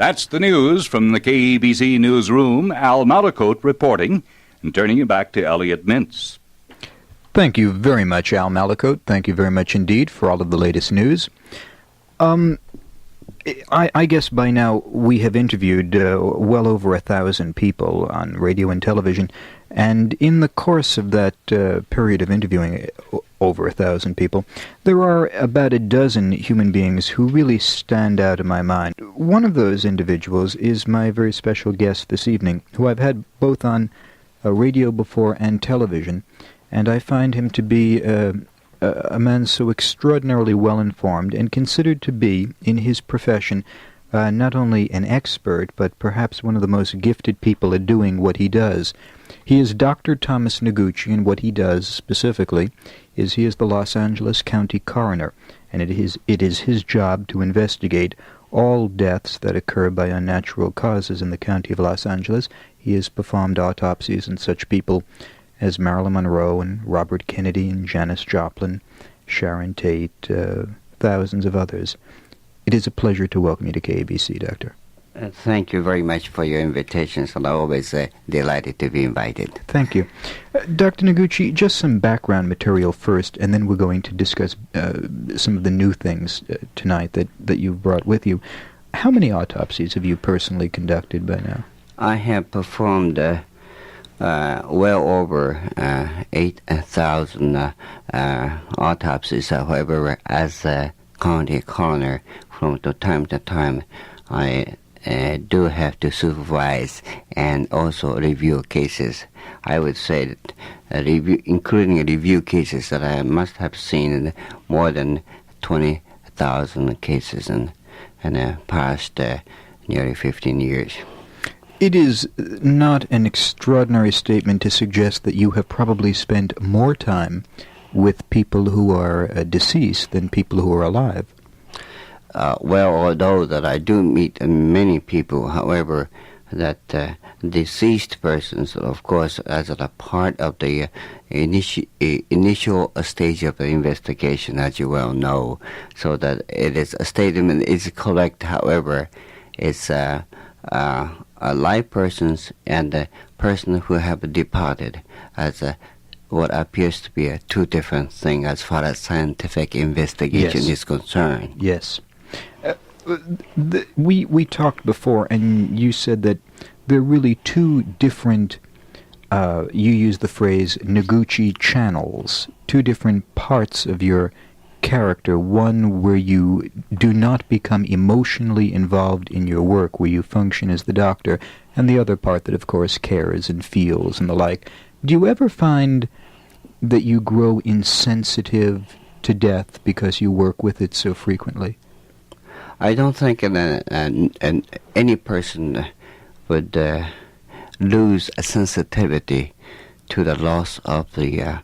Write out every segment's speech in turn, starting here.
That's the news from the KBC newsroom. Al Malacote reporting, and turning you back to Elliot Mintz. Thank you very much, Al Malacote. Thank you very much indeed for all of the latest news. I guess by now we have interviewed well over 1,000 people on radio and television, and in the course of that period of interviewing over 1,000 people, there are about a dozen human beings who really stand out in my mind. One of those individuals is my very special guest this evening, who I've had both on radio before and television, and I find him to be a man so extraordinarily well-informed and considered to be, in his profession, not only an expert, but perhaps one of the most gifted people at doing what he does. He is Dr. Thomas Noguchi, and what he does specifically is he is the Los Angeles County coroner, and it is his job to investigate all deaths that occur by unnatural causes in the county of Los Angeles. He has performed autopsies on such people as Marilyn Monroe and Robert Kennedy and Janis Joplin, Sharon Tate, thousands of others. It is a pleasure to welcome you to KABC, Doctor. Thank you very much for your invitations, and I'm always delighted to be invited. Thank you. Dr. Noguchi, just some background material first, and then we're going to discuss some of the new things tonight that you've brought with you. How many autopsies have you personally conducted by now? I have performed well over 8,000 autopsies. However, as a county coroner, from time to time, I do have to supervise and also review cases. I would say that including review cases, that I must have seen more than 20,000 cases in the past nearly 15 years. It is not an extraordinary statement to suggest that you have probably spent more time with people who are deceased than people who are alive. Well, although that I do meet many people, however, that deceased persons, of course, as a part of the initial stage of the investigation, as you well know, so that it is a statement is correct. However, it's live persons and the person who have departed as what appears to be two different things as far as scientific investigation is concerned. Yes. We talked before, and you said that there are really two different, you used the phrase Noguchi channels, two different parts of your character, one where you do not become emotionally involved in your work, where you function as the doctor, and the other part that, of course, cares and feels and the like. Do you ever find that you grow insensitive to death because you work with it so frequently? I don't think any person would lose a sensitivity to the loss of the a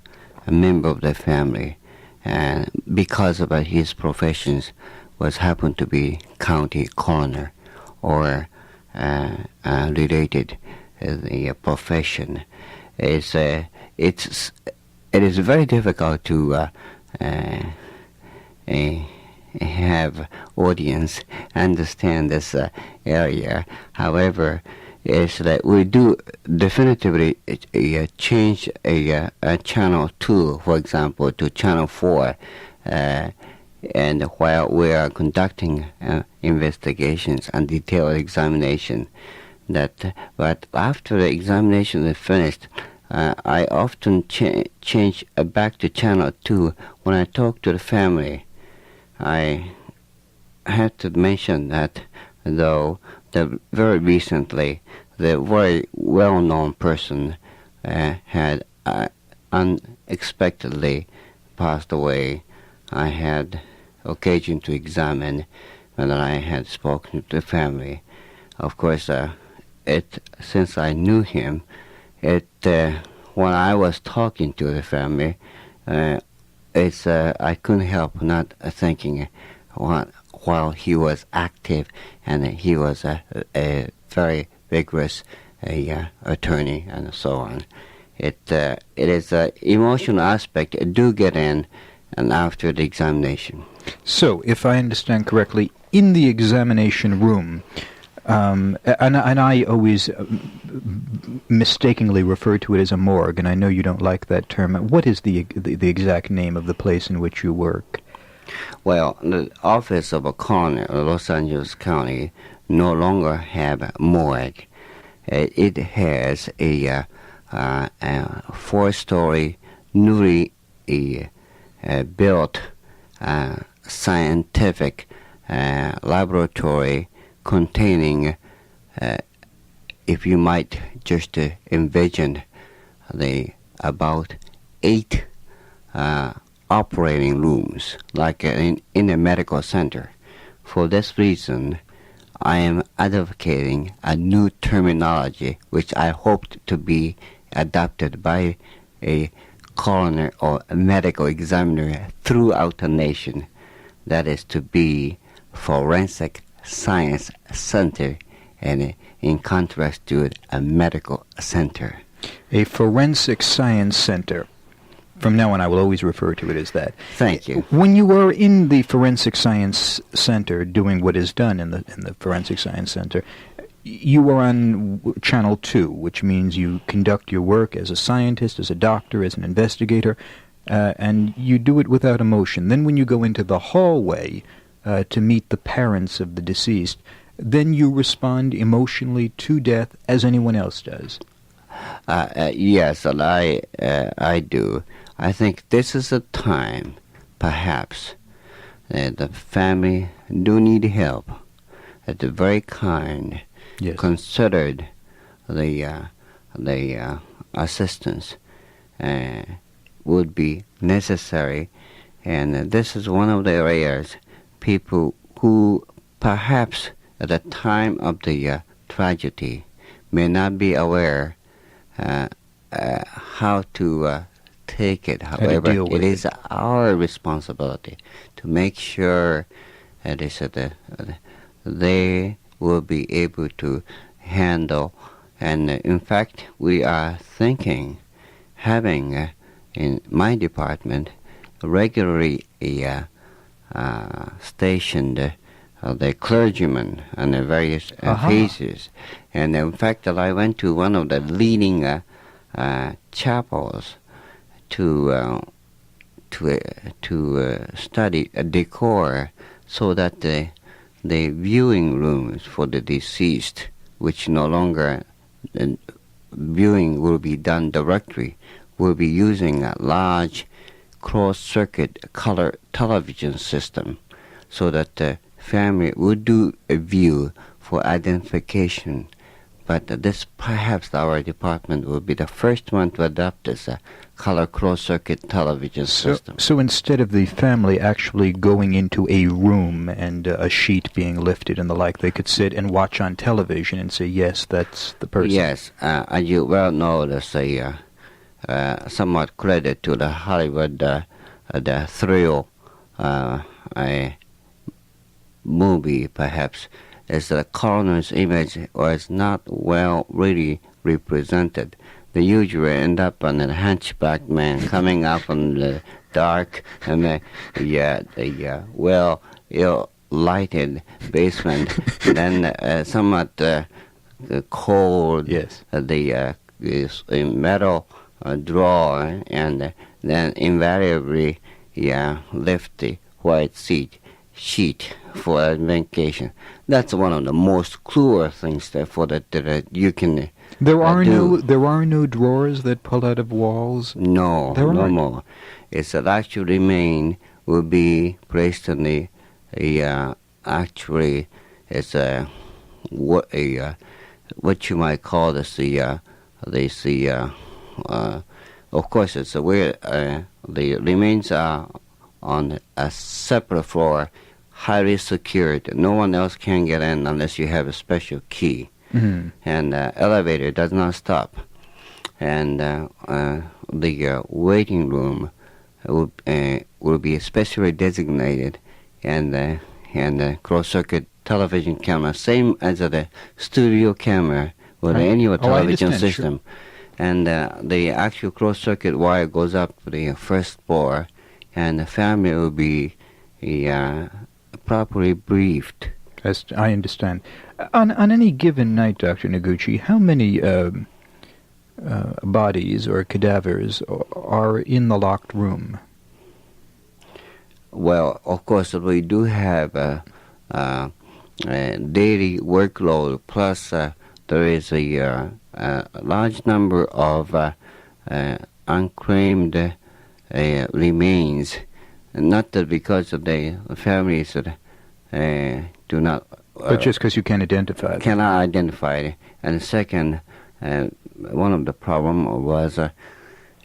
member of the family, and because of his professions was happened to be county coroner or related the profession. It is very difficult to have audience understand this area. However, is that we do definitively change a channel 2, for example, to channel 4, and while we are conducting investigations and detailed examination, but after the examination is finished, I often change back to channel 2 when I talk to the family. I had to mention that, though, very recently, the very well-known person had unexpectedly passed away. I had occasion to examine whether I had spoken to the family. Of course, since I knew him, when I was talking to the family, I couldn't help not thinking while he was active, and he was a very vigorous attorney and so on. It is an emotional aspect do get in and after the examination. So, if I understand correctly, in the examination room, And I always mistakenly refer to it as a morgue, and I know you don't like that term. What is the exact name of the place in which you work? Well, the office of a coroner of Los Angeles County no longer have a morgue. It has a 4-story, newly built scientific laboratory containing, if you might just envision, about 8 operating rooms, like in a medical center. For this reason, I am advocating a new terminology which I hoped to be adopted by a coroner or a medical examiner throughout the nation. That is to be Forensic Science Center, and in contrast to a medical center. A Forensic Science Center. From now on, I will always refer to it as that. Thank you. When you were in the Forensic Science Center doing what is done in the Forensic Science Center, you were on Channel 2, which means you conduct your work as a scientist, as a doctor, as an investigator, and you do it without emotion. Then when you go into the hallway to meet the parents of the deceased, then you respond emotionally to death as anyone else does. Yes, and I do. I think this is a time, perhaps, the family do need help. That the very kind, Yes. considered the assistance would be necessary, and this is one of the areas people who perhaps at the time of the tragedy may not be aware how to take it. However, it is our responsibility to make sure that they will be able to handle. And in fact, we are thinking, having in my department regularly stationed the clergymen on the various phases. And in fact, I went to one of the leading chapels to study decor, so that the viewing rooms for the deceased, which no longer viewing will be done directly, will be using a large cross-circuit color television system, so that the family would do a view for identification. But this, perhaps our department will be the first one to adopt this color cross-circuit television system. So instead of the family actually going into a room and a sheet being lifted and the like, they could sit and watch on television and say, yes, that's the person. Yes, as you well know, there's somewhat credit to the Hollywood, the thrill movie, perhaps, is the coroner's image was not well really represented. They usually end up on a hunchback man coming up from the dark and the well lighted basement, and then somewhat cold, Yes. The metal drawer, and then invariably lift the white sheet for identification. That's one of the most cruel things that you can There are do. no drawers that pull out of walls. No, There no aren't. more. It's that actual remain will be placed in the actually it's what you might call this of course it's where the remains are on a separate floor, highly secured. No one else can get in unless you have a special key. Mm-hmm. And elevator does not stop. And the waiting room will be especially designated, and cross-circuit television camera, same as the studio camera or the annual television understand, system. And the actual cross-circuit wire goes up to the first floor, and the family will be properly briefed I understand. On any given night, Dr. Noguchi, how many bodies or cadavers are in the locked room? Well, of course, we do have a daily workload, plus there is a large number of unclaimed remains, not that because of the families do not... But just because you can't identify them. Cannot identify it. And second, one of the problem was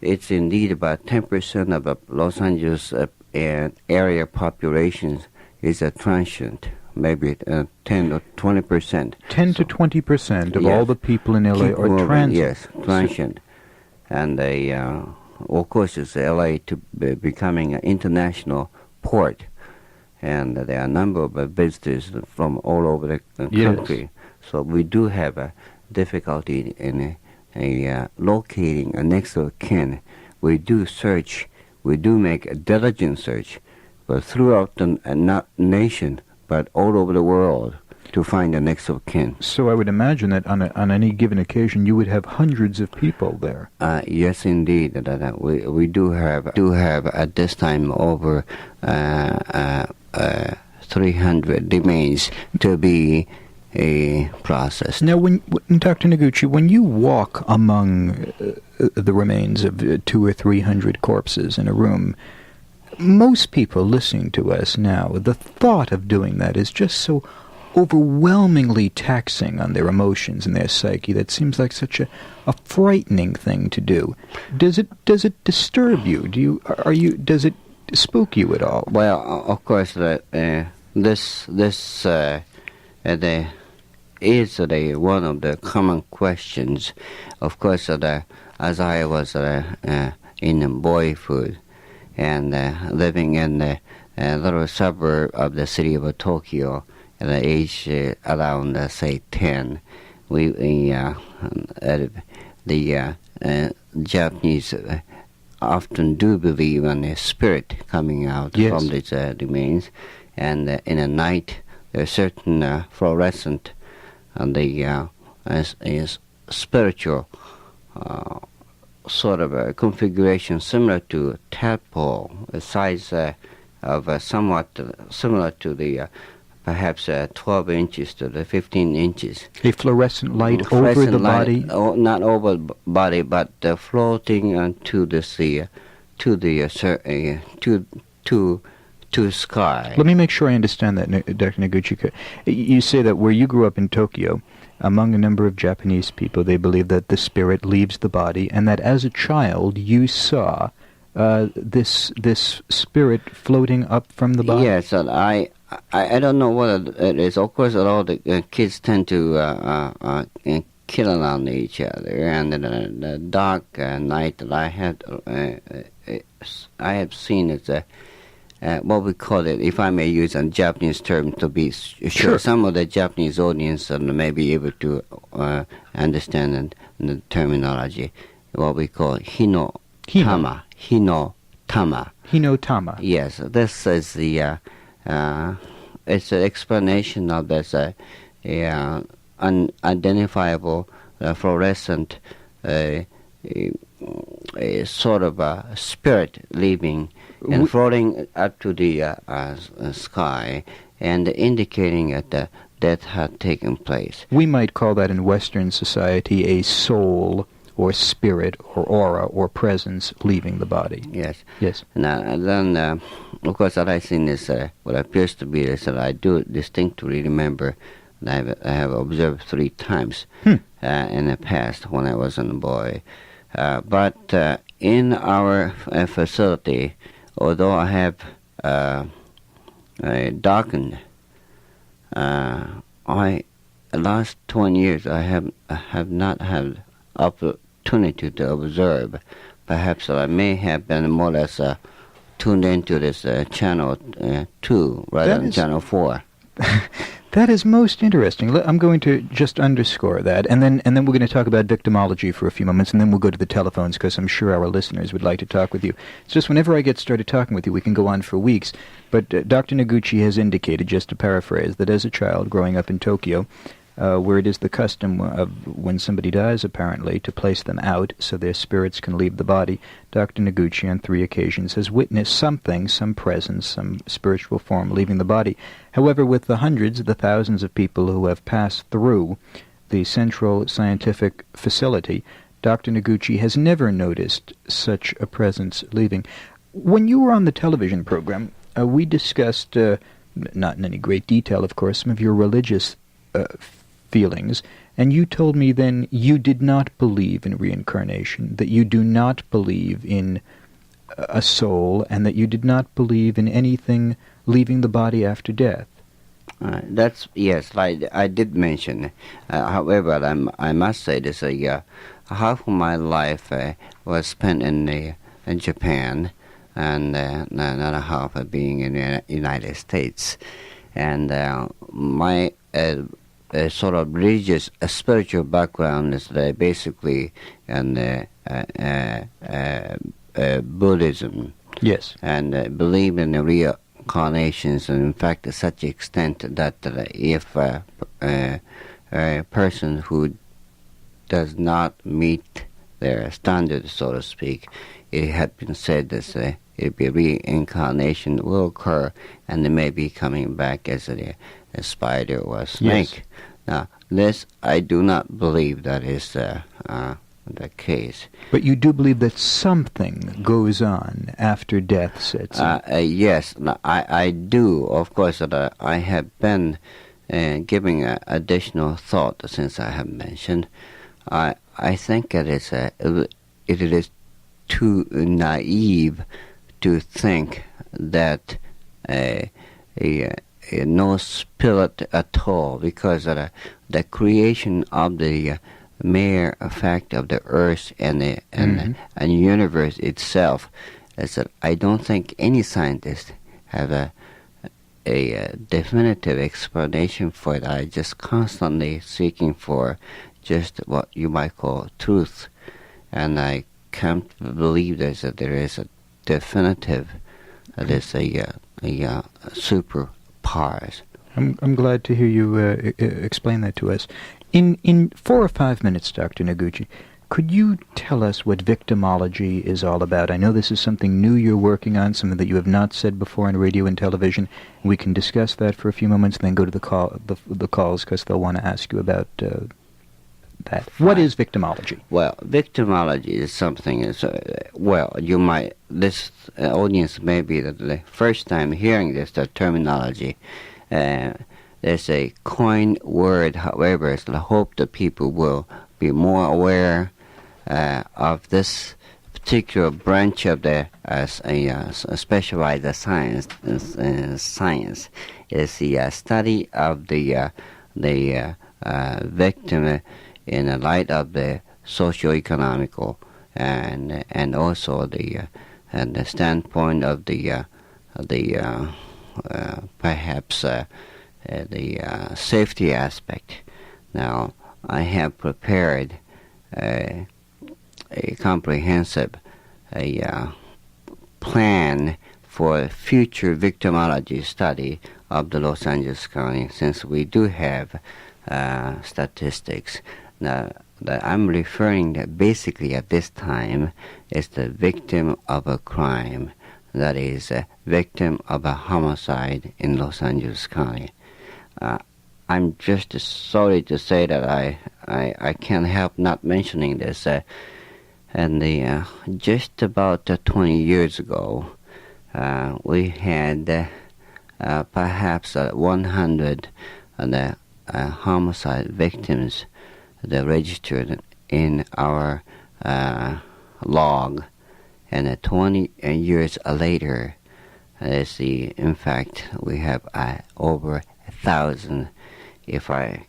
it's indeed about 10% of the Los Angeles area population is a transient, maybe 10 to 20%. 10 to 20% of Yes. all the people in LA are moving, transient. Yes, transient. And of course, it's LA to becoming an international port. And there are a number of visitors from all over the country. Yes. So we do have a difficulty in locating a next of kin. We do search, we do make a diligent search, but throughout the not nation, but all over the world, to find the next of kin. So I would imagine that on any given occasion you would have hundreds of people there. Yes, indeed. We do have at this time over 300 remains to be processed. Now, Dr. Noguchi, when you walk among the remains of 200 or 300 corpses in a room, most people listening to us now, the thought of doing that is just so overwhelmingly taxing on their emotions and their psyche that seems like such a frightening thing to do. Does it disturb you? Does it spook you at all? Well, of course, this is one of the common questions. Of course, as I was in boyhood and living in a little suburb of the city of Tokyo, at the age around, say, 10, the Japanese often do believe in a spirit coming out Yes. from these remains, and in the night there's certain fluorescent is spiritual sort of a configuration similar to a tadpole, a size of somewhat similar to the perhaps 12 inches to the 15 inches. A fluorescent light over Fluorescent the light, body? not over the body, but floating to the sea, to the sky. Let me make sure I understand that, Dr. Noguchi. You say that where you grew up in Tokyo, among a number of Japanese people, they believe that the spirit leaves the body, and that as a child you saw this spirit floating up from the body? Yes, and I don't know what it is. Of course, all the kids tend to kill around each other, and in the dark night that I have seen it's what we call it, if I may use a Japanese term to be sure. Some of the Japanese audience may be able to understand the terminology. What we call hinotama. Hinotama. Yes, this is the it's an explanation of this unidentifiable fluorescent sort of a spirit leaving and floating up to the sky and indicating that death had taken place. We might call that in Western society a soul or spirit or aura or presence leaving the body. Yes. Yes. Now, then, of course, what I've seen is what appears to be is that I do distinctly remember that I have observed 3 times in the past when I was a boy. But in our facility, although I have darkened, last 20 years I have not had opportunity to observe. Perhaps I may have been more or less tuned into this channel 2 rather than channel 4. That is most interesting. I'm going to just underscore that, and then we're going to talk about victimology for a few moments, and then we'll go to the telephones, because I'm sure our listeners would like to talk with you. It's just whenever I get started talking with you, we can go on for weeks. But Dr. Noguchi has indicated, just to paraphrase, that as a child growing up in Tokyo, where it is the custom of when somebody dies, apparently, to place them out so their spirits can leave the body, Dr. Noguchi on 3 occasions has witnessed something, some presence, some spiritual form leaving the body. However, with the hundreds, the thousands of people who have passed through the Central Scientific Facility, Dr. Noguchi has never noticed such a presence leaving. When you were on the television program, we discussed, not in any great detail, of course, some of your religious feelings, and you told me then you did not believe in reincarnation, that you do not believe in a soul, and that you did not believe in anything leaving the body after death. That's yes, like I did mention. However, I must say this: half of my life was spent in Japan, and another half being in the United States, and my sort of religious, spiritual background is basically in Buddhism. Yes. And believe in the reincarnations, and in fact, to such extent that if a person who does not meet their standards, so to speak, it had been said that reincarnation will occur, and they may be coming back as a spider or a snake. Yes. Now, this I do not believe that is the case. But you do believe that something goes on after death sets in? Yes, I do. Of course, I have been giving additional thought since I have mentioned. I think it is too naive to think that no spirit at all, because of the creation of the mere fact of the earth and the universe itself, is that I don't think any scientist have a definitive explanation for it. I just constantly seeking for just what you might call truth, and I can't believe there is a definitive, there's a super powers. I'm glad to hear you explain that to us. In 4 or 5 minutes, Dr. Noguchi, could you tell us what victimology is all about? I know this is something new you're working on, something that you have not said before on radio and television. We can discuss that for a few moments, and then go to the calls, because they'll want to ask you about that. What is victimology? Well, victimology is something. This audience may be the first time hearing this terminology. There's a coined word, however, it's the hope that people will be more aware of this particular branch of the specialized science. Science is the study of the victim in the light of the socio-economical and also the standpoint of the perhaps the safety aspect. Now, I have prepared a comprehensive plan for future victimology study of the Los Angeles County, since we do have statistics. Now, that I'm referring to basically at this time is the victim of a crime, that is a victim of a homicide in Los Angeles County. I'm just sorry to say that I can't help not mentioning this. And just about 20 years ago, we had perhaps 100 homicide victims that registered in our log, and 20 years later, in fact, we have over 1,000. If I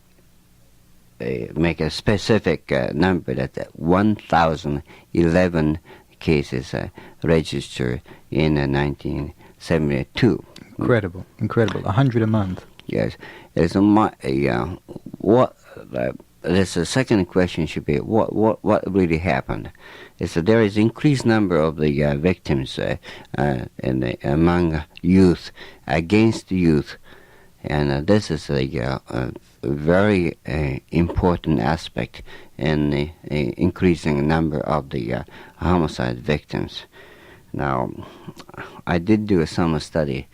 make a specific number, that 1,011 cases registered in 1972. Incredible. 100 a month. Yes. It's what the second question should be what really happened. There is increased number of the victims among youth, against youth, and this is a very important aspect in the increasing number of the homicide victims. Now, I did do a summer study.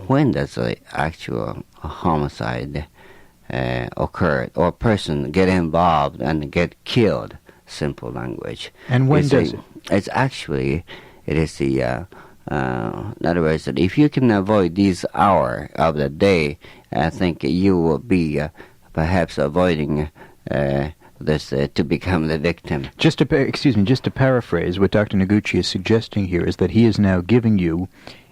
When does the actual homicide occur, or a person get involved and get killed? Simple language. And when does it? It's actually, it is the, in other words, that if you can avoid these hour of the day, I think you will be perhaps avoiding this to become the victim. Just to paraphrase, what Dr. Noguchi is suggesting here is that he is now giving you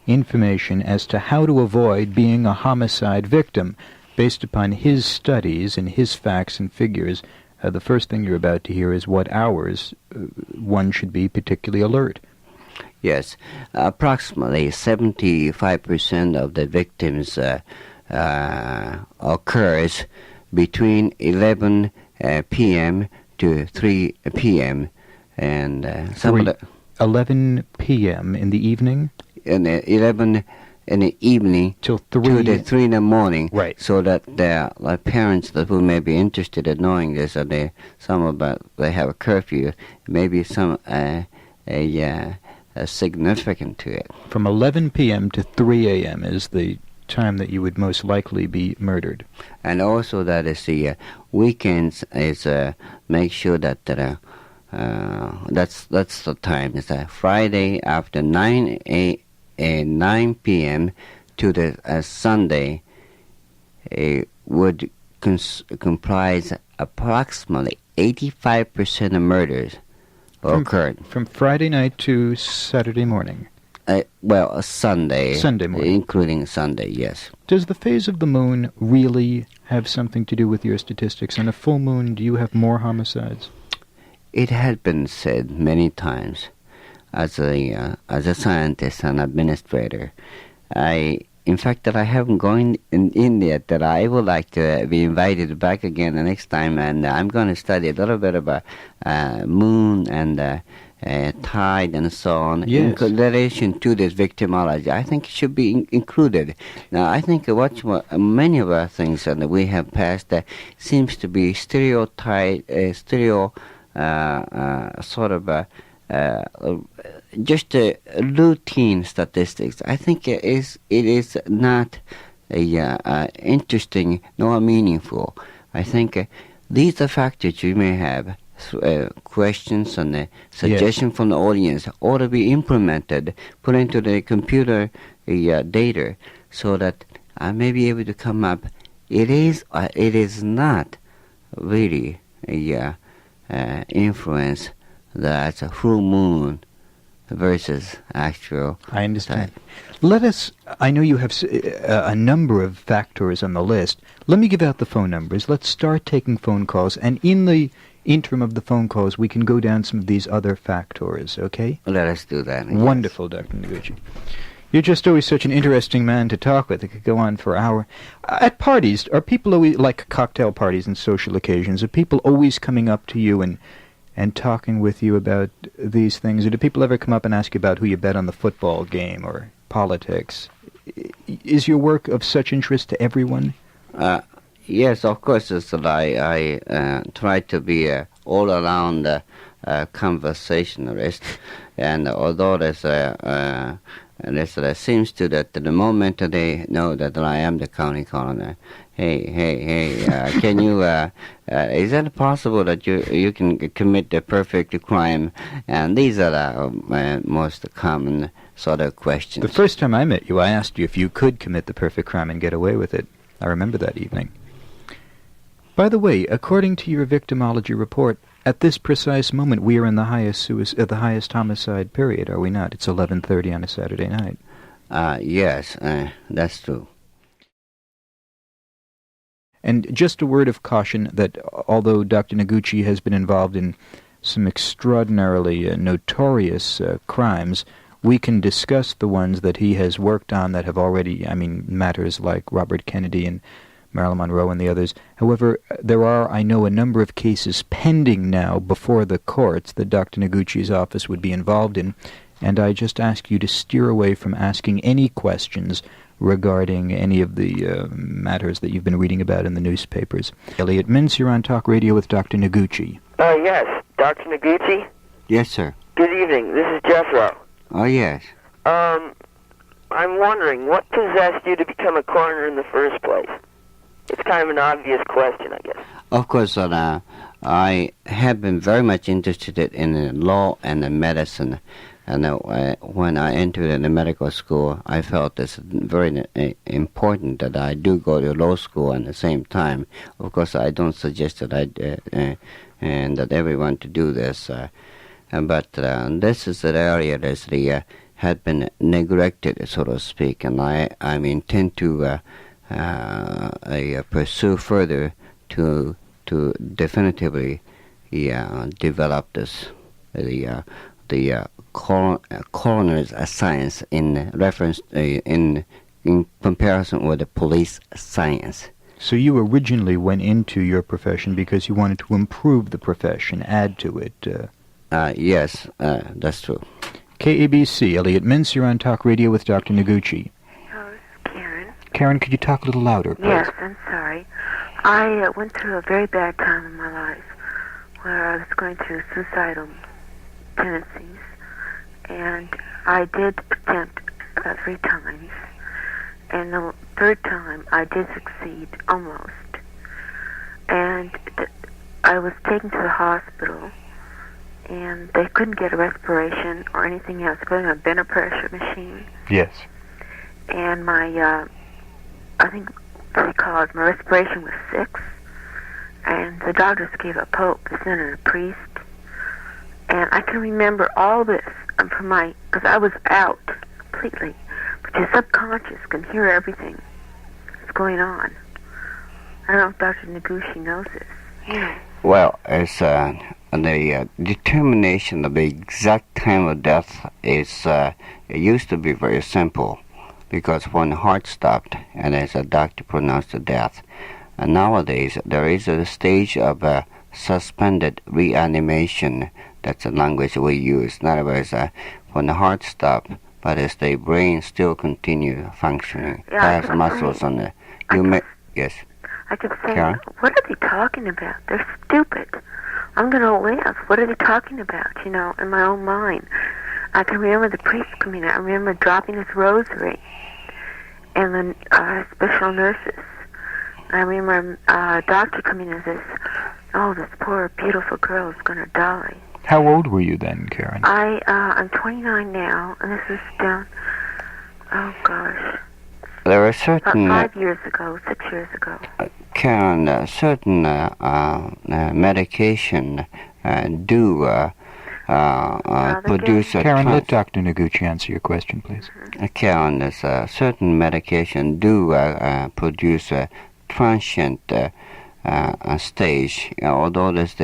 information as to how to avoid being a homicide victim based upon his studies and his facts and figures. The first thing you're about to hear is what hours one should be particularly alert. Yes, approximately 75% of the victims occurs between 11 p.m. to 3 p.m. and some of the 11 p.m. in the evening? 11 in the evening till 3 in the morning, right? So that their parents that who may be interested in knowing this, they have a curfew, maybe some significant to it. From 11 p.m. to 3 a.m. is the time that you would most likely be murdered. And also that is the weekends is make sure that that's the time. It's Friday after 9 p.m. to the Sunday would comprise approximately 85% of murders occurred. From Friday night to Saturday morning? Sunday. Sunday morning. Including Sunday, yes. Does the phase of the moon really have something to do with your statistics? On a full moon, do you have more homicides? It had been said many times. As a scientist and administrator, in fact, that I haven't gone in yet, that I would like to be invited back again the next time, and I'm going to study a little bit about moon and tide and so on, yes, in relation to this victimology. I think it should be included. Now, I think many of our things that we have passed seems to be just routine statistics. I think it is not interesting nor meaningful. I think these are factors you may have. Questions and suggestions from the audience ought to be implemented, put into the computer data, so that I may be able to come up. It is not really influence that's a full moon versus actual. I understand. I know you have a number of factors on the list. Let me give out the phone numbers. Let's start taking phone calls, and in the interim of the phone calls, we can go down some of these other factors, okay? Let us do that. Wonderful, Dr. Noguchi. You're just always such an interesting man to talk with. It could go on for hours. At parties, are people always, like cocktail parties and social occasions, are people always coming up to you and talking with you about these things? Or do people ever come up and ask you about who you bet on the football game or politics? Is your work of such interest to everyone? Yes, of course. I try to be all-around conversationalist, and although there seems to that the moment they know that I am the county coroner, hey, can you? Is that possible that you can commit the perfect crime? And these are the most common sort of questions. The first time I met you, I asked you if you could commit the perfect crime and get away with it. I remember that evening. By the way, according to your victimology report, at this precise moment, we are in the highest homicide period, are we not? It's 11:30 on a Saturday night. Yes, that's true. And just a word of caution that although Dr. Noguchi has been involved in some extraordinarily notorious crimes, we can discuss the ones that he has worked on that have already, matters like Robert Kennedy and Marilyn Monroe and the others. However, there are, I know, a number of cases pending now before the courts that Dr. Noguchi's office would be involved in, and I just ask you to steer away from asking any questions regarding any of the matters that you've been reading about in the newspapers. Elliot Mintz, you're on Talk Radio with Dr. Noguchi. Yes. Dr. Noguchi? Yes, sir. Good evening. This is Jethro. Oh, yes. I'm wondering, what possessed you to become a coroner in the first place? It's kind of an obvious question, I guess. Of course, I have been very much interested in the law and the medicine. And when I entered the medical school, I felt it's very important that I do go to law school at the same time. Of course, I don't suggest that and that everyone to do this. But this is an area that had been neglected, so to speak, and I intend to pursue further to definitively develop this the coroner's science in reference in comparison with the police science. So you originally went into your profession because you wanted to improve the profession, add to it. Yes, that's true. KABC, Elliot Mintz, you're on Talk Radio with Dr. Noguchi. Hello, this is Karen. Karen, could you talk a little louder, please? Yes, I'm sorry. I went through a very bad time in my life where I was going through suicidal tendencies, and I did attempt 3 times, and the 3rd time I did succeed, almost. And I was taken to the hospital, and they couldn't get a respiration or anything else. They put in a vent pressure machine. Yes. And my, I think they call it, my respiration was 6. And the doctors gave a pope, they sent in a priest. And I can remember all this from because I was out completely. But your subconscious can hear everything that's going on. I don't know if Dr. Noguchi knows this. Yeah. Well, it's the determination of the exact time of death is it used to be very simple, because when the heart stopped and as a doctor pronounced the death, and nowadays there is a stage of suspended reanimation. That's the language we use. In other words, when the heart stopped, but as the brain still continue functioning, has muscles on it. Yes. I kept saying, Karen? What are they talking about? They're stupid. I'm going to live. What are they talking about, in my own mind? I can remember the priest coming in. I remember dropping his rosary and the special nurses. I remember a doctor coming in and says, this poor, beautiful girl is going to die. How old were you then, Karen? I'm 29 now, and this was down, There are certain... 5 years ago, 6 years ago. Karen, certain medication do produce... Karen, let Dr. Noguchi answer your question, please. Karen, there's certain medication do produce a transient stage, although there's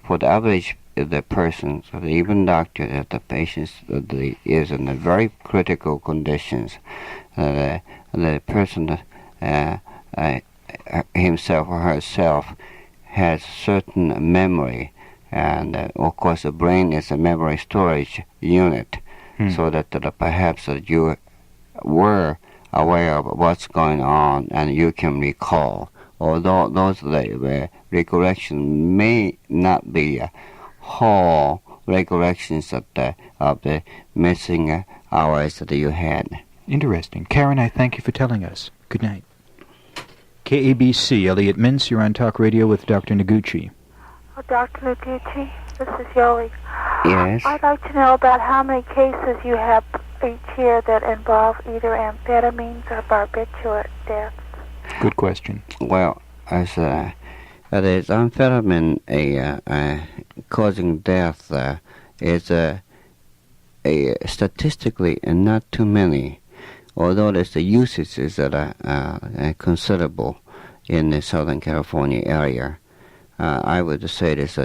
for the average the person, so even doctor, that the patient is in a very critical conditions, the person himself or herself has certain memory, and of course the brain is a memory storage unit, so that perhaps you were aware of what's going on and you can recall, although those recollection may not be whole recollections of the missing hours that you had. Interesting. Karen, I thank you for telling us. Good night. KABC, Elliot Mintz, you're on Talk Radio with Dr. Noguchi. Oh, Dr. Noguchi, this is Yoli. Yes? I'd like to know about how many cases you have each year that involve either amphetamines or barbiturate deaths. Good question. Well, as there's amphetamine causing death is statistically not too many, although there's the usages that are considerable in the Southern California area. I would say there's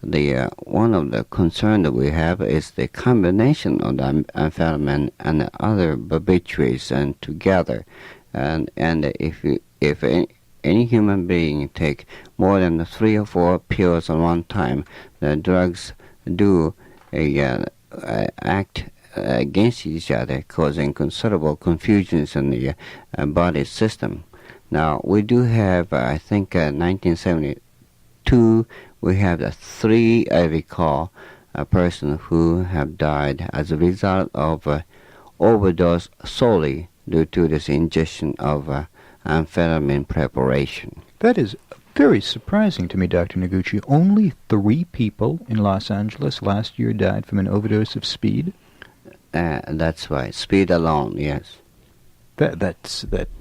one of the concern that we have is the combination of the amphetamine and the other barbiturates and together, and if any human being take more than 3 or 4 pills at one time, the drugs do act against each other, causing considerable confusions in the body system. Now, we do have, I think, 1972, we have 3, I recall, a person who have died as a result of overdose solely due to this ingestion of amphetamine preparation. That is very surprising to me, Dr. Noguchi. Only 3 people in Los Angeles last year died from an overdose of speed? That's right. Speed alone, yes. That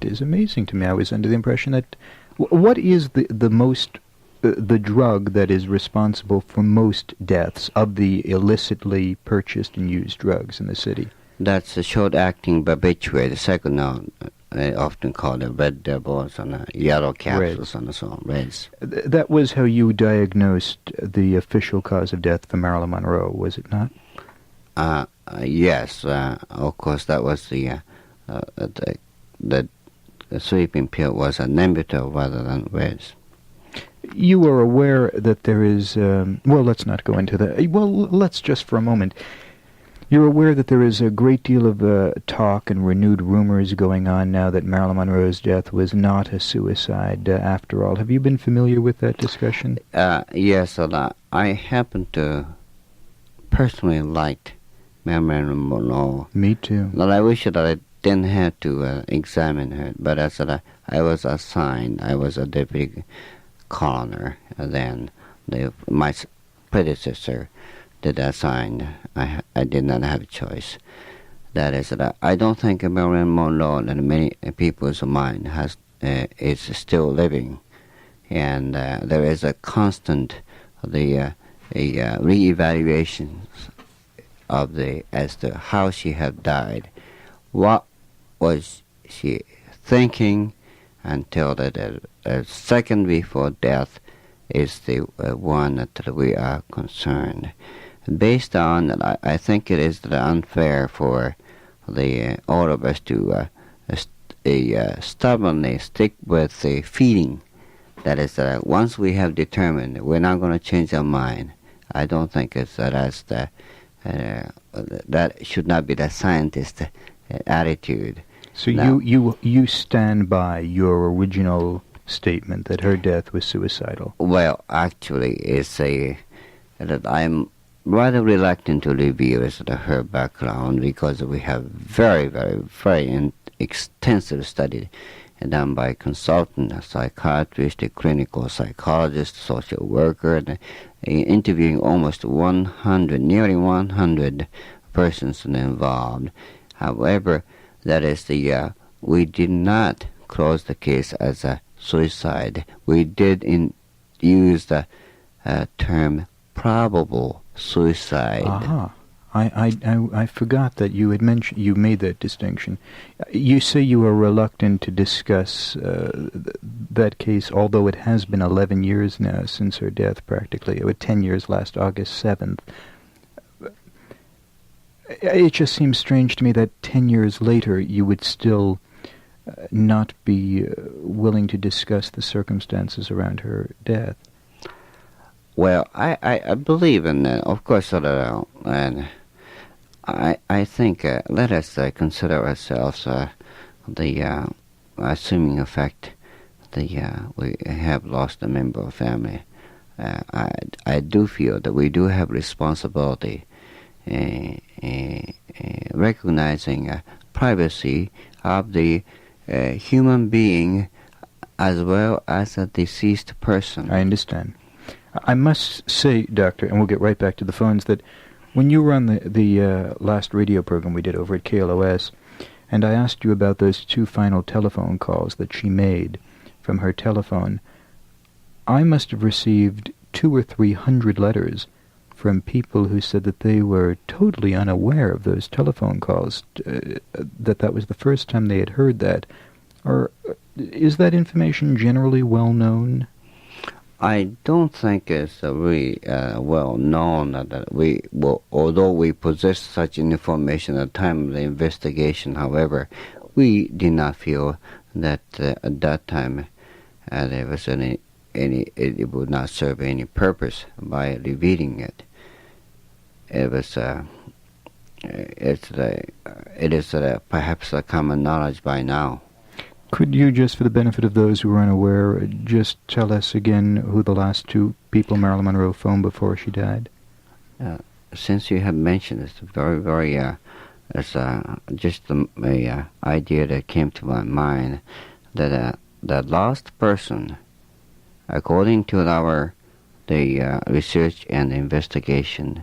is amazing to me. I was under the impression that... What is the drug that is responsible for most deaths of the illicitly purchased and used drugs in the city? That's a short-acting barbiturate, second they often call the red devils and yellow capsules and so on, reds. That was how you diagnosed the official cause of death for Marilyn Monroe, was it not? Yes. Of course, that was the sleeping pill was a Nembutal rather than reds. You are aware that there is... well, let's not go into that. Well, let's just for a moment... You're aware that there is a great deal of talk and renewed rumors going on now that Marilyn Monroe's death was not a suicide after all. Have you been familiar with that discussion? Yes, I happen to personally like Marilyn Monroe. Me too. Well, I wish that I didn't have to examine her, but as I was assigned, I was a deputy coroner then. My predecessor did assign. I did not have a choice. That is that I don't think Marilyn Monroe and many people's mind is still living, and there is a constant reevaluation of as to how she had died. What was she thinking until the second before death is the one that we are concerned. Based on that, I think it is unfair for all of us to stubbornly stick with the feeling. That is that once we have determined we're not going to change our mind, I don't think it's that should not be the scientist attitude. So now, you stand by your original statement that her death was suicidal? Well, actually, it's that I'm rather reluctant to reveal her background because we have very, very, very extensive study done by consultant, a psychiatrist, a clinical psychologist, social worker, interviewing almost nearly 100 persons involved. However, that is we did not close the case as a suicide. We did use the term probable suicide. Aha. I forgot that you had mentioned, you made that distinction. You say you are reluctant to discuss that case, although it has been 11 years now since her death, practically. It was 10 years last August 7th. It just seems strange to me that 10 years later you would still not be willing to discuss the circumstances around her death. Well, I believe in that, of course, and I think let us consider ourselves the assuming effect we have lost a member of family. I do feel that we do have responsibility recognizing privacy of the human being as well as a deceased person. I understand. I must say, Doctor, and we'll get right back to the phones, that when you were on the last radio program we did over at KLOS, and I asked you about those 2 final telephone calls that she made from her telephone, I must have received 200 or 300 letters from people who said that they were totally unaware of those telephone calls, that was the first time they had heard that. Or is that information generally well known? I don't think it's really well known that although we possess such information at the time of the investigation, however, we did not feel that at that time there was it would not serve any purpose by revealing it. It was it is perhaps a common knowledge by now. Could you, just for the benefit of those who are unaware, just tell us again who the last two people Marilyn Monroe phoned before she died? Since you have mentioned it's very, very, it's just a idea that came to my mind that the last person, according to the research and investigation,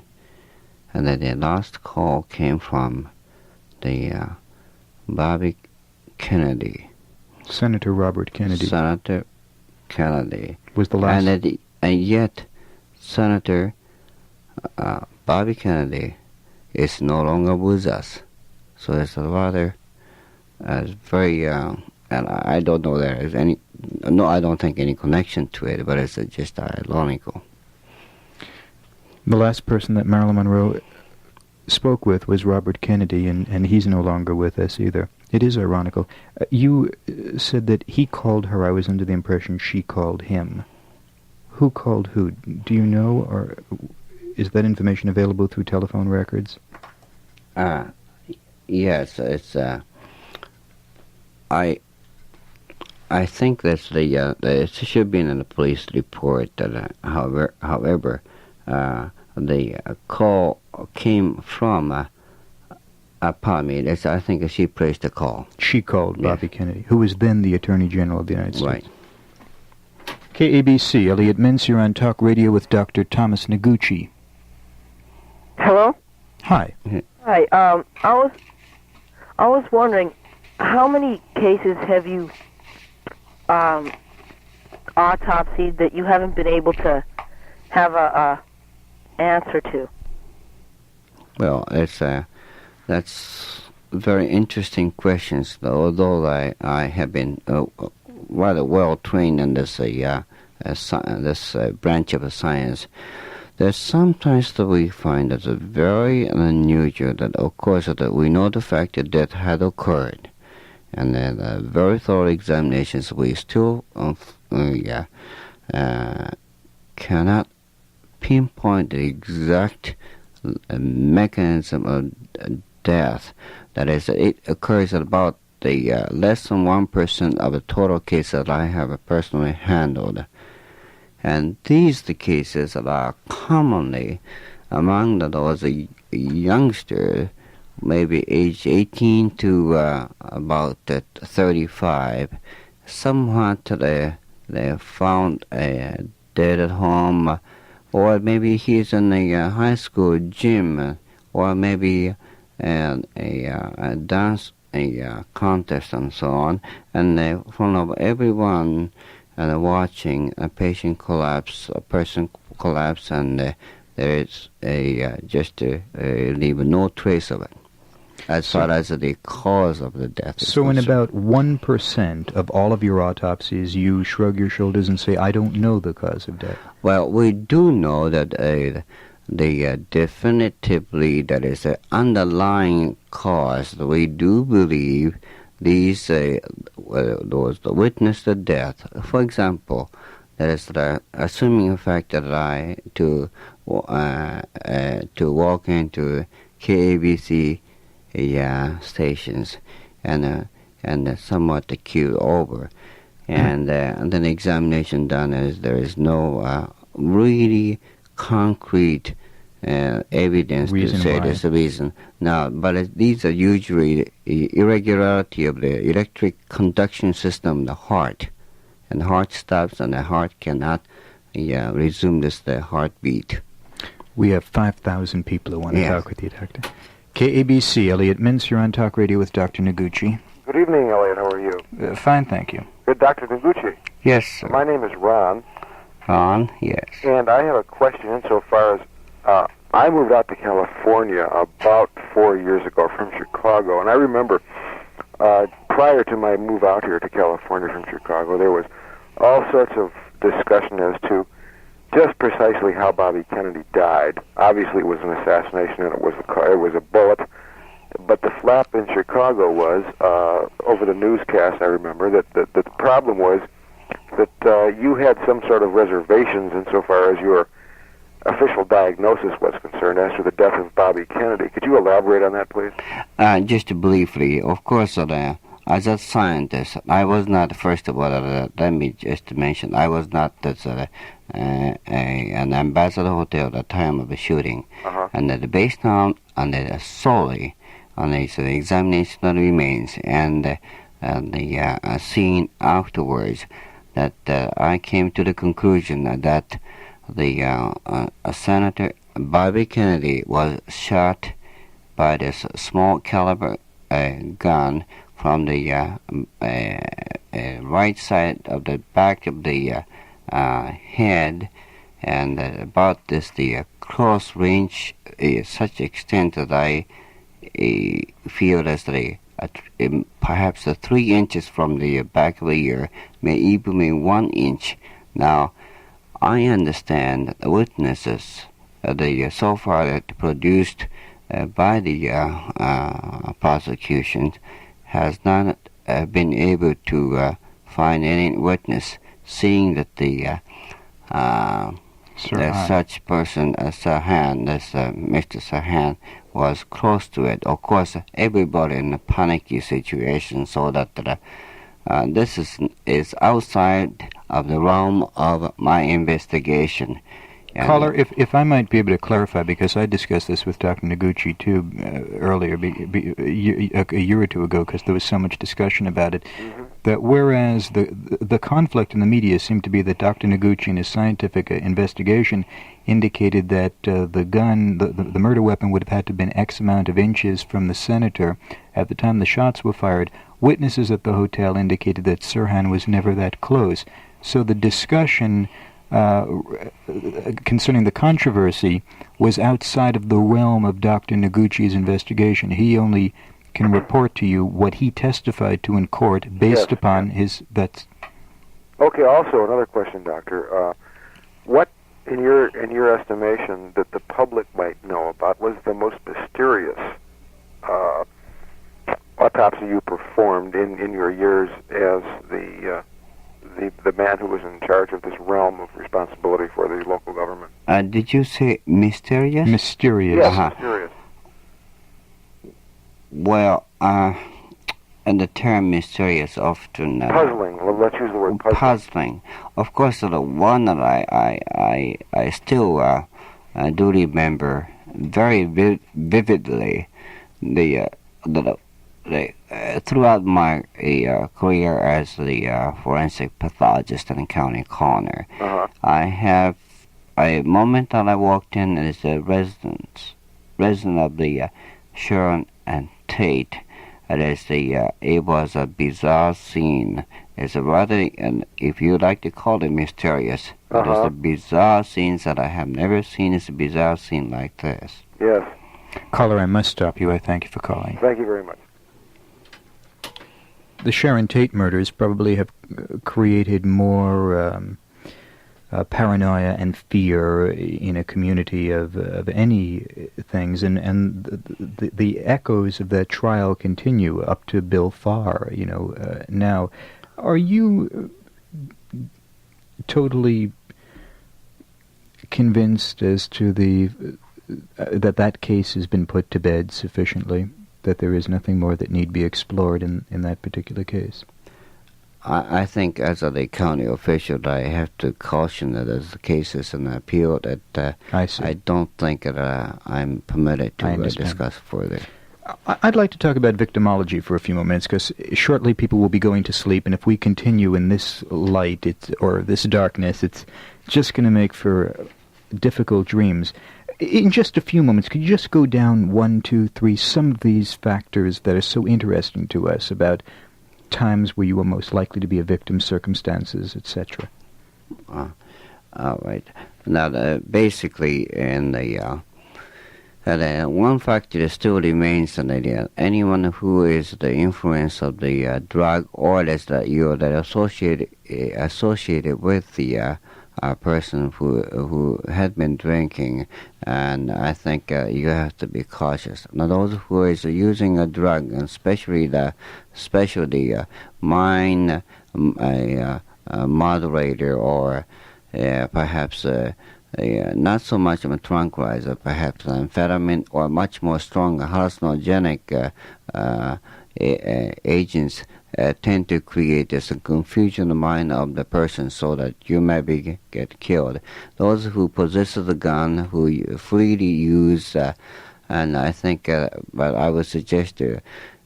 and that the last call came from the Bobby Kennedy. Senator Robert Kennedy. Senator Kennedy. Was the last... And yet, Senator Bobby Kennedy is no longer with us. So it's a rather very... and I don't know there is any... No, I don't think any connection to it, but it's just ironical. The last person that Marilyn Monroe spoke with was Robert Kennedy, and he's no longer with us either. It is ironical. You said that he called her. I was under the impression she called him. Who called who? Do you know, or is that information available through telephone records? Yes, it's... I think that's it should be in the police report. That however, the call came from... pardon me, I think she placed the call. She called Bobby Kennedy, who was then the Attorney General of the United States. Right. KABC, Elliot Mintz, you're on Talk Radio with Dr. Thomas Noguchi. Hello? Hi. Hi. I was wondering, how many cases have you autopsied that you haven't been able to have a answer to? Well, that's very interesting questions. Although I have been rather well trained in this branch of the science, there's sometimes that we find that it's very unusual that, of course, that we know the fact that death had occurred, and then very thorough examinations we still cannot pinpoint the exact mechanism of death. That is, it occurs at about the less than 1% of the total cases that I have personally handled. And these the cases that are commonly among those youngsters, maybe age 18 to about 35. Somewhat they found dead at home, or maybe he's in a high school gym, or maybe a dance contest and so on, and in front of everyone watching a patient collapse, a person collapse, and there is just leave no trace of it as far as the cause of the death is So in concerned. about 1% of all of your autopsies, you shrug your shoulders and say, I don't know the cause of death. Well, we do know that definitively that is the underlying cause. We do believe these those that witnessed the death. For example, that is assuming the fact that I to walk into KABC stations and somewhat the queue over, and then the examination done is there is no really concrete evidence to say there's a reason. Now, but these are usually irregularity of the electric conduction system, the heart, and the heart stops, and the heart cannot resume the heartbeat. We have 5,000 people who want to talk with you, Doctor. KABC, Elliot Mintz, you're on Talk Radio with Dr. Noguchi. Good evening, Elliot. How are you? Fine, thank you. Good, Dr. Noguchi. Yes, sir. My name is Ron. Ron, yes. And I have a question insofar as I moved out to California about 4 years ago from Chicago, and I remember prior to my move out here to California from Chicago, there was all sorts of discussion as to just precisely how Bobby Kennedy died. Obviously, it was an assassination, and it was a bullet. But the flap in Chicago was over the newscast. I remember that the problem was that you had some sort of reservations insofar as your official diagnosis was concerned as to the death of Bobby Kennedy. Could you elaborate on that, please? Just briefly, of course, as a scientist, I was not, first of all, let me just mention, I was not an ambassador hotel at the time of the shooting. And that based on solely on the examination of the remains and the scene afterwards, that I came to the conclusion that the Senator Bobby Kennedy was shot by this small caliber gun from the right side of the back of the head, and about the close range such extent that I feel as perhaps 3 inches from the back of the ear, may even be 1 inch. Now, I understand the witnesses so far that produced by the prosecution has not been able to find any witness seeing that such person as Sirhan, Mr. Sirhan, was close to it. Of course, everybody in a panicky situation, so that this is outside of the realm of my investigation. Caller, if I might be able to clarify, because I discussed this with Dr. Noguchi too earlier, a year or two ago, because there was so much discussion about it, that whereas the conflict in the media seemed to be that Dr. Noguchi in his scientific investigation indicated that the gun, the murder weapon, would have had to have been X amount of inches from the senator at the time the shots were fired, witnesses at the hotel indicated that Sirhan was never that close. So the discussion concerning the controversy was outside of the realm of Dr. Noguchi's investigation. He only can report to you what he testified to in court based upon his... Okay, also another question, Doctor. What, in your estimation, that the public might know about was the most mysterious autopsy you performed in your years as the man who was in charge of this realm of responsibility for the local government? Did you say mysterious? Mysterious. Yes, mysterious. Well, and the term mysterious often... puzzling. Well, let's use the word puzzling. Puzzling. Of course, the one that I still do remember very vividly, throughout my career as the forensic pathologist and county coroner, I have a moment that I walked in as a resident of the Sharon and Tate. It was a bizarre scene. It's a rather, and if you like to call it mysterious, it is a bizarre scene that I have never seen. It's a bizarre scene like this. Yes. Caller, I must stop you. I thank you for calling. Thank you very much. The Sharon Tate murders probably have created more paranoia and fear in a community of any things, and the echoes of that trial continue up to Bill Farr. Now, are you totally convinced as to that case has been put to bed sufficiently? That there is nothing more that need be explored in that particular case? I think as a county official, I have to caution that as the case is an appeal, that I don't think that I'm permitted to discuss further. I'd like to talk about victimology for a few more minutes, because shortly people will be going to sleep, and if we continue in this light or this darkness, it's just going to make for difficult dreams. In just a few moments, could you just go down 1, 2, 3, some of these factors that are so interesting to us about times where you were most likely to be a victim, circumstances, etc.? All right. Now, basically, in the one factor still remains that anyone who is the influence of the drug or you're associated with the person who had been drinking, and I think you have to be cautious. Now, those who is using a drug, and especially the mind moderator, or perhaps not so much of a tranquilizer, perhaps amphetamine or much more stronger hallucinogenic agents tend to create this confusion in the mind of the person so that you may get killed. Those who possess the gun, who freely use, and I think, but I would suggest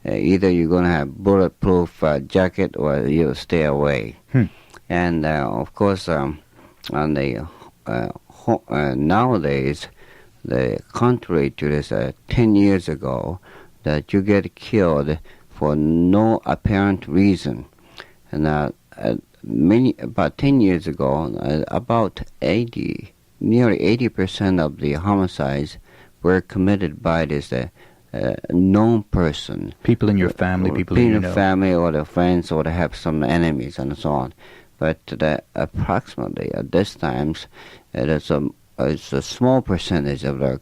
either you're going to have bulletproof jacket or you'll stay away. And of course, on the nowadays, contrary to this 10 years ago, that you get killed for no apparent reason. And about 10 years ago, about nearly 80% of the homicides were committed by this known person. People in your family, people in your family, or the friends, or they have some enemies and so on. But approximately at this times, it's a small percentage of the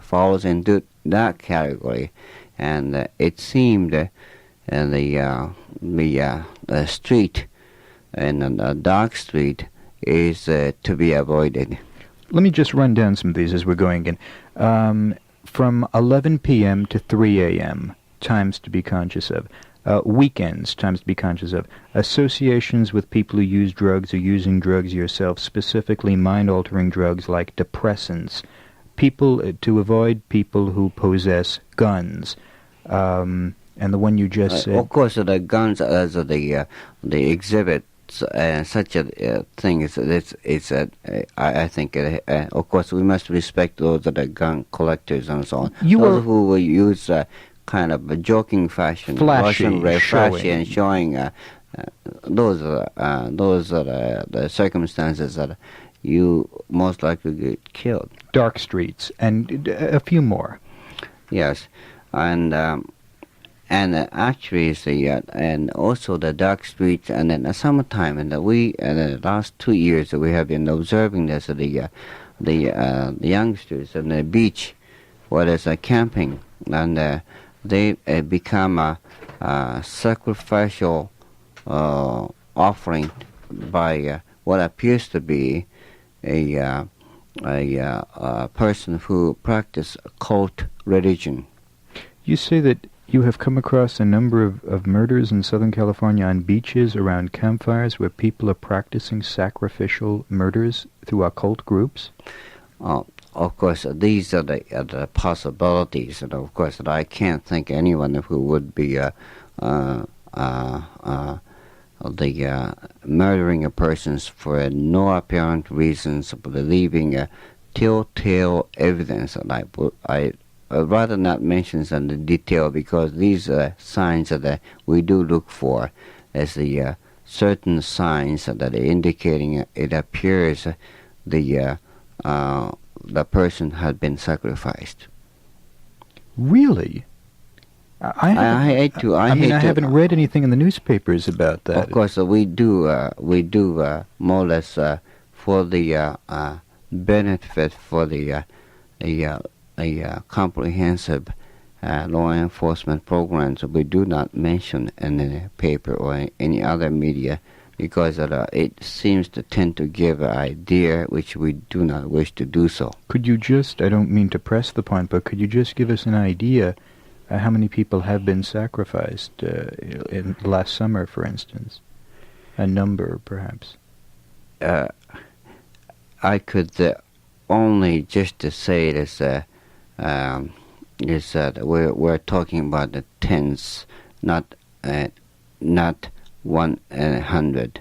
falls into that category, and it seemed the street and the dark street is to be avoided. Let me just run down some of these as we're going in. From 11 p.m. to 3 a.m., times to be conscious of. Weekends, times to be conscious of. Associations with people who use drugs or using drugs yourself, specifically mind-altering drugs like depressants. People to avoid people who possess guns. And the one you just said. Of course, the guns as the exhibit. Such a thing is I think of course we must respect those that are gun collectors and so on. Those who will use kind of a joking fashion, flashy and showing those are the circumstances that you most likely get killed. Dark streets and a few more. Yes, and actually, and also the dark streets, and then summertime, and the last 2 years we have been observing this, the youngsters on the beach, where there's camping, and they become a sacrificial offering by what appears to be a person who practices occult religion. You say that you have come across a number of murders in Southern California on beaches around campfires where people are practicing sacrificial murders through occult groups? Of course, these are the possibilities, and of course, I can't think anyone who would be murdering a person for no apparent reasons, but leaving telltale evidence. I'd rather not mention some the detail, because these signs that we do look for as the certain signs that are indicating it appears the person had been sacrificed. Really? I haven't read anything in the newspapers about that. Of course, we do more or less for the benefit for the a comprehensive law enforcement program, so we do not mention in the paper or any other media, because it seems to tend to give an idea which we do not wish to do so. Could you just, I don't mean to press the point, but could you just give us an idea how many people have been sacrificed in last summer, for instance? A number, perhaps. I could only just to say this. Is that we're talking about the tens, not 100,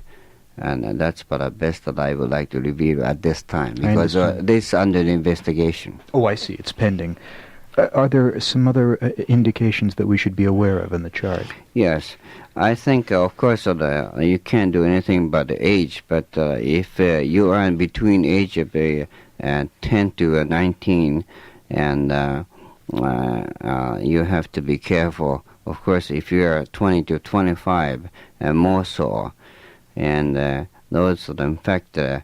and that's about the best that I would like to reveal at this time, because this is under investigation. Oh, I see. It's pending. Are there some other indications that we should be aware of in the chart? Yes. I think, of course, you can't do anything about the age, but if you are in between age of 10 to 19, and you have to be careful. Of course, if you are 20 to 25, more so, and those are in fact, and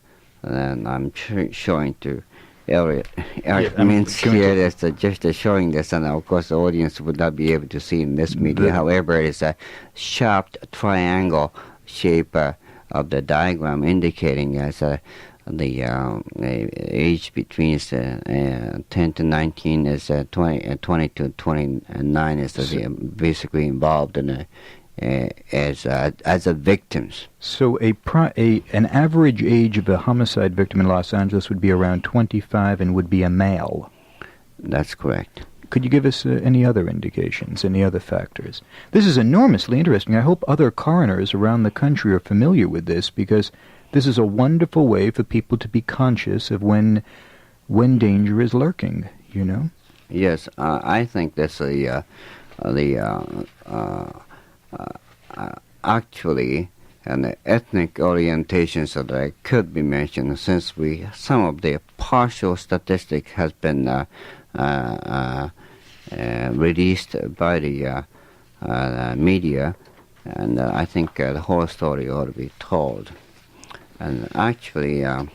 I'm showing to Elliot Mintz here. That's just showing this, and of course the audience would not be able to see in this media. However, it's a sharp triangle shape of the diagram indicating as the age between 10 to 19 is 20 to 29 is basically involved in as a victims. So an average age of a homicide victim in Los Angeles would be around 25 and would be a male. That's correct. Could you give us any other indications, any other factors? This is enormously interesting. I hope other coroners around the country are familiar with this, because this is a wonderful way for people to be conscious of when danger is lurking, you know? Yes, I think that's actually an ethnic orientations that could be mentioned, since some of the partial statistic has been released by the media, and I think the whole story ought to be told. And actually, as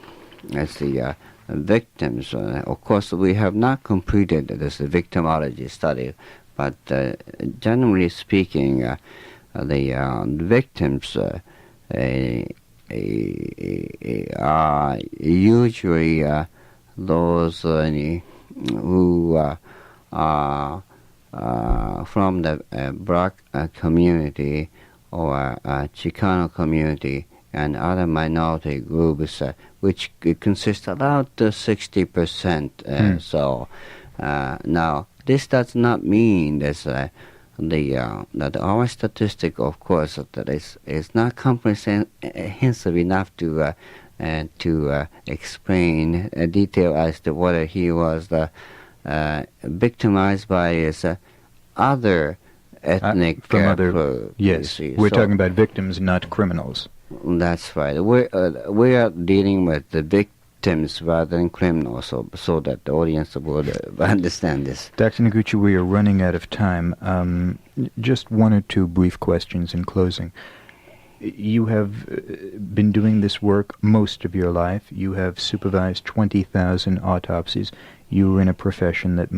the victims, of course, we have not completed this victimology study, but generally speaking, the victims are usually those who are from the black community or Chicano community and other minority groups, which consist about 60%. So now, this does not mean that that our statistic, of course, that is not comprehensive enough to explain detail as to whether he was victimized by his other ethnic from other. Yes, we're talking about victims, not criminals. That's right. We are dealing with the victims rather than criminals, so that the audience would understand this. Dr. Noguchi, we are running out of time. Just one or two brief questions in closing. You have been doing this work most of your life. You have supervised 20,000 autopsies. You were in a profession that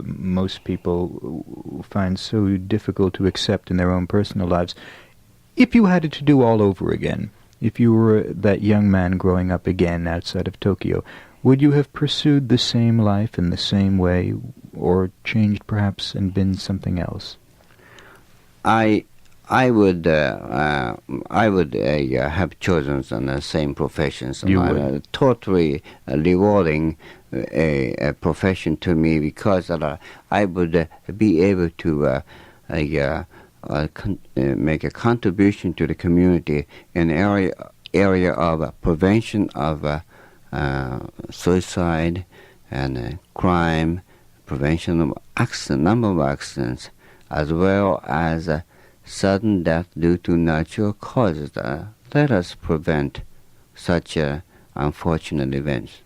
most people find so difficult to accept in their own personal lives. If you had it to do all over again, if you were that young man growing up again outside of Tokyo, would you have pursued the same life in the same way, or changed perhaps and been something else? I would have chosen the same professions. You would. Totally rewarding a profession to me, because I would be able to make a contribution to the community in area of prevention of suicide and crime, prevention of number of accidents, as well as sudden death due to natural causes. Let us prevent such unfortunate events.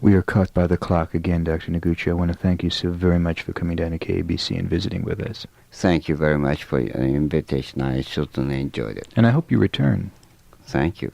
We are caught by the clock again, Dr. Noguchi. I want to thank you so very much for coming down to KABC and visiting with us. Thank you very much for your invitation. I certainly enjoyed it. And I hope you return. Thank you.